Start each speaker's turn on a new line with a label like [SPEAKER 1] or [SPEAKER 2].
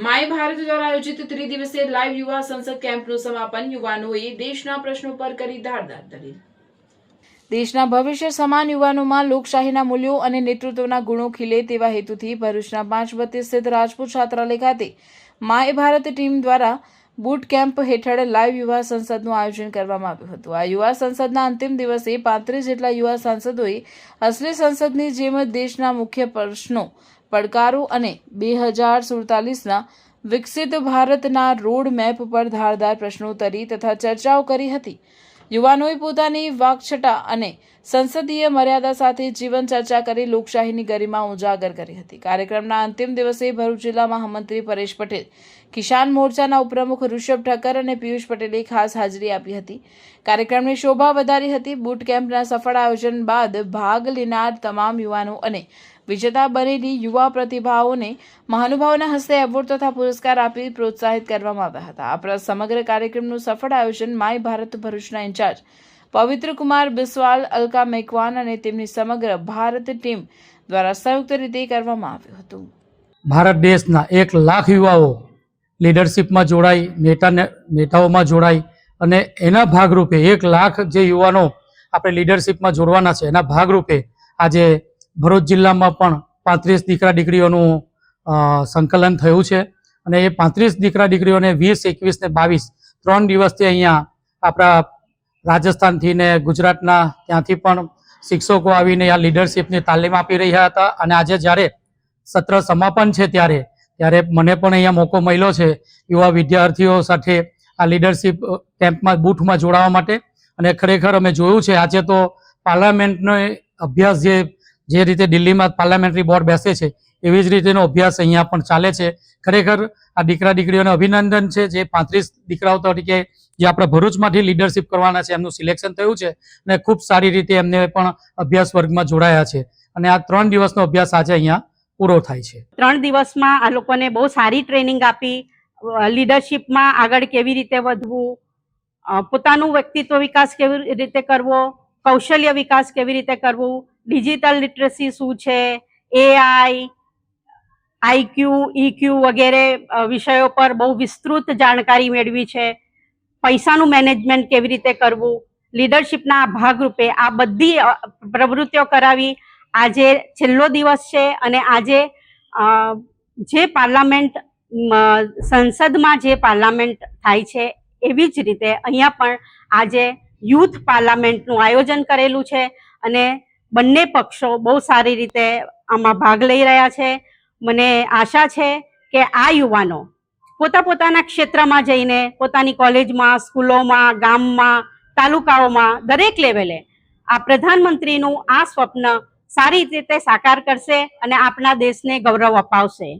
[SPEAKER 1] My Bharat દ્વારા આયોજિત ત્રિદિવસીય લાઈવ યુવા સંસદ કેમ્પનું સમાપન યુવાનોએ દેશના પ્રશ્નો પર કરી ધારદાર દલીલ। દેશના ભવિષ્ય સમાન યુવાનોમાં લોકશાહીના મૂલ્યો અને નેતૃત્વના ગુણો ખીલે તેવા હેતુથી ભરૂચના 5 સ્થિત રાજપૂત છાત્રાલય ખાતે માય ભારત ટીમ દ્વારા બૂટ કેમ્પ હેઠળ લાઈવ યુવા સંસદનું આયોજન કરવામાં આવ્યું હતું। આ યુવા સંસદના અંતિમ દિવસે 35 જેટલા યુવા સાંસદોએ અસલી સંસદની જેમ દેશના મુખ્ય પ્રશ્નો, પડકારો અને 2047ના વિકસિત ભારતના રોડ મેપ પર ધારદાર પ્રશ્નોત્તરી તથા ચર્ચાઓ કરી હતી। યુવાનોએ પોતાની વાકછટા અને સંસદીય મર્યાદા સાથે જીવન ચર્ચા કરી લોકશાહીની ગરિમા ઉજાગર કરી હતી। કાર્યક્રમના અંતિમ દિવસે ભરૂચ જિલ્લા મહામંત્રી પરેશ પટેલ, કિસાન મોરચાના ઉપપ્રમુખ ઋષભ ઠક્કર અને પિયુષ પટેલે ખાસ હાજરી આપી હતી। કાર્યક્રમની શોભા વધારી હતી। બૂટ કેમ્પના સફળ આયોજન બાદ ભાગ લેનાર તમામ યુવાનો અને વિજેતા બનેલી યુવા પ્રતિભાઓને મહાનુભાવોના હસ્તે એવોર્ડ તથા પુરસ્કાર આપી પ્રોત્સાહિત કરવામાં આવ્યા હતા। આ સમગ્ર કાર્યક્રમનું સફળ આયોજન માય ભારત ભરૂચના ઇન્ચાર્જ પવિત્ર કુમાર બિસ્વાલ, અલકા મેકવાન અને તેમની સમગ્ર ભારત ટીમ દ્વારા સંયુક્ત રીતે કરવામાં આવ્યું હતું।
[SPEAKER 2] ભારત દેશના 1 લાખ યુવાઓ લીડરશિપમાં જોડાઈ, નેતાઓમાં જોડાઈ અને એના ભાગરૂપે 1 લાખ જે યુવાનો આપણે લીડરશિપમાં જોડવાના છે એના ભાગરૂપે આજે ભરૂચ જિલ્લામાં પણ 35 દીકરા દીકરીઓનું સંકલન થયું છે અને એ 35 દીકરા દીકરીઓને 20, 21 ને 22 3 દિવસથી અહીંયા આપણા રાજસ્થાનથી ને ગુજરાતના ત્યાંથી પણ શિક્ષકો આવીને આ લીડરશિપની તાલીમ આપી રહ્યા હતા અને આજે જ્યારે સત્ર સમાપન છે ત્યારે મને પણ અહીંયા મોકો મળ્યો છે યુવા વિદ્યાર્થીઓ સાથે આ લીડરશિપ કેમ્પમાં બૂથમાં જોડાવા માટે અને ખરેખર અમે જોયું છે આજે તો પાર્લામેન્ટનો અભ્યાસ જે રીતે દિલ્હીમાં પાર્લામેન્ટરી બોર્ડ બેસે છે એવી જ રીતેનો અભ્યાસ અહીંયા પણ ચાલે છે। ખરેખર આ દીકરા દીકરીઓને અભિનંદન છે જે 35 દીકરાઓ તરીકે જે આપણે ભરૂચમાંથી લીડરશિપ કરવાના છે એમનું સિલેક્શન થયું છે અને ખૂબ સારી રીતે એમને પણ અભ્યાસ વર્ગમાં જોડાયા છે અને આ 3 દિવસનો અભ્યાસ આજે અહીંયા પૂરો થાય છે।
[SPEAKER 3] 3 દિવસમાં આ લોકોને બહુ સારી ટ્રેનિંગ આપી, લીડરશિપમાં આગળ કેવી રીતે વધવું, પોતાનું વ્યક્તિત્વ વિકાસ કેવી રીતે કરવો, કૌશલ્ય વિકાસ કેવી રીતે કરવું, ડિજિટલ લિટરસી શું છે, AI, IQ, EQ વગેરે વિષયો પર બહુ વિસ્તૃત જાણકારી મેળવી છે। પૈસાનું મેનેજમેન્ટ કેવી રીતે કરવું, લીડરશિપના ભાગરૂપે આ બધી પ્રવૃત્તિઓ કરાવી। આજે છેલ્લો દિવસ છે અને આજે જે પાર્લામેન્ટ સંસદમાં જે પાર્લામેન્ટ થાય છે એવી જ રીતે અહીંયા પણ આજે યુથ પાર્લામેન્ટનું આયોજન કરેલું છે અને બંને પક્ષો બહુ સારી રીતે આમાં ભાગ લઈ રહ્યા છે। મને આશા છે કે આ યુવાનો પોતાના ક્ષેત્રમાં જઈને પોતાની કોલેજમાં, સ્કૂલોમાં, ગામમાં, તાલુકાઓમાં દરેક લેવલે આ પ્રધાનમંત્રીનું આ સ્વપ્ન સારી રીતે સાકાર કરશે અને આપણા દેશને ગૌરવ અપાવશે।